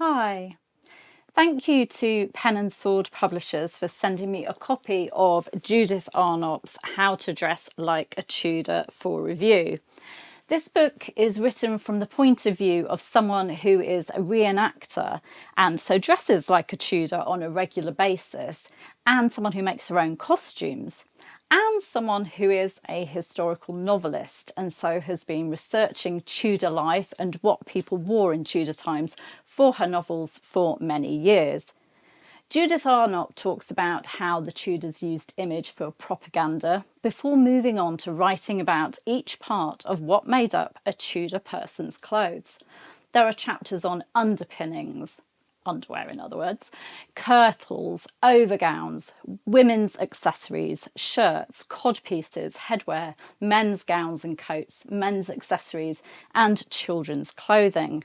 Hi. Thank you to Pen and Sword Publishers for sending me a copy of Judith Arnopp's How to Dress Like a Tudor for review. This book is written from the point of view of someone who is a reenactor and so dresses like a Tudor on a regular basis, and someone who makes her own costumes, and someone who is a historical novelist and so has been researching Tudor life and what people wore in Tudor times for her novels for many years. Judith Arnopp talks about how the Tudors used image for propaganda before moving on to writing about each part of what made up a Tudor person's clothes. There are chapters on underpinnings, underwear in other words, kirtles, overgowns, women's accessories, shirts, codpieces, headwear, men's gowns and coats, men's accessories, and children's clothing.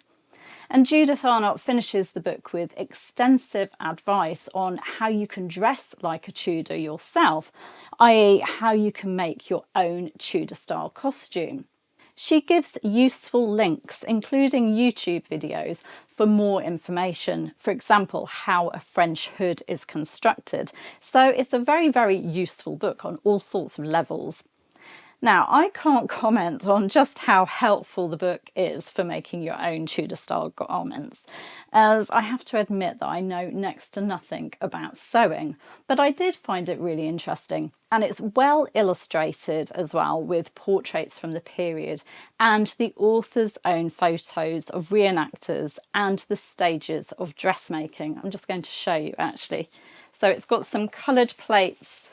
And Judith Arnopp finishes the book with extensive advice on how you can dress like a Tudor yourself, i.e. how you can make your own Tudor-style costume. She gives useful links, including YouTube videos, for more information. For example, how a French hood is constructed. So it's a very, very useful book on all sorts of levels. Now, I can't comment on just how helpful the book is for making your own Tudor-style garments, as I have to admit that I know next to nothing about sewing, but I did find it really interesting, and it's well illustrated as well with portraits from the period and the author's own photos of reenactors and the stages of dressmaking. I'm just going to show you actually. So it's got some coloured plates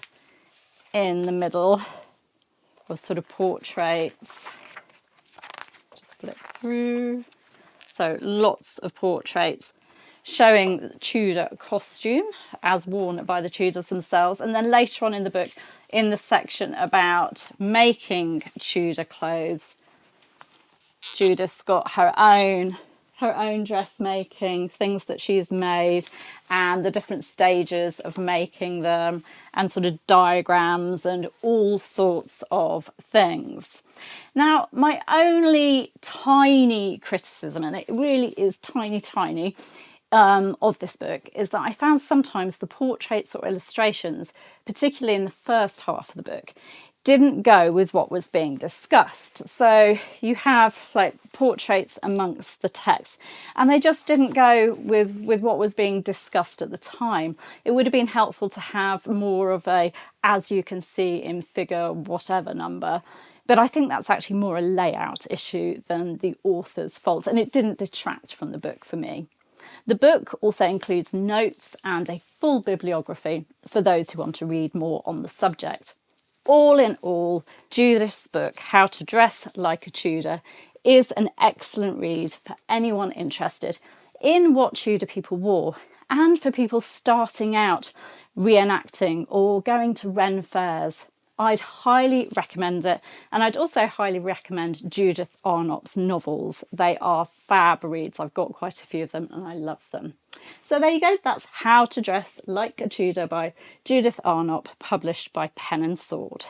in the middle of sort of portraits. Just flip through. So lots of portraits showing the Tudor costume as worn by the Tudors themselves. And then later on in the book, in the section about making Tudor clothes, Judith's got her own dressmaking, things that she's made, and the different stages of making them, and sort of diagrams and all sorts of things. Now, my only tiny criticism, and it really is tiny, of this book, is that I found sometimes the portraits or illustrations, particularly in the first half of the book, didn't go with what was being discussed. So you have like portraits amongst the text, and they just didn't go with what was being discussed at the time. It would have been helpful to have more of a, as you can see in figure whatever number, but I think that's actually more a layout issue than the author's fault, and it didn't detract from the book for me. The book also includes notes and a full bibliography for those who want to read more on the subject. All in all, Judith's book, How to Dress Like a Tudor, is an excellent read for anyone interested in what Tudor people wore, and for people starting out reenacting or going to Ren fairs. I'd highly recommend it, and I'd also highly recommend Judith Arnopp's novels. They are fab reads. I've got quite a few of them and I love them. So there you go, that's How to Dress Like a Tudor by Judith Arnopp, published by Pen and Sword.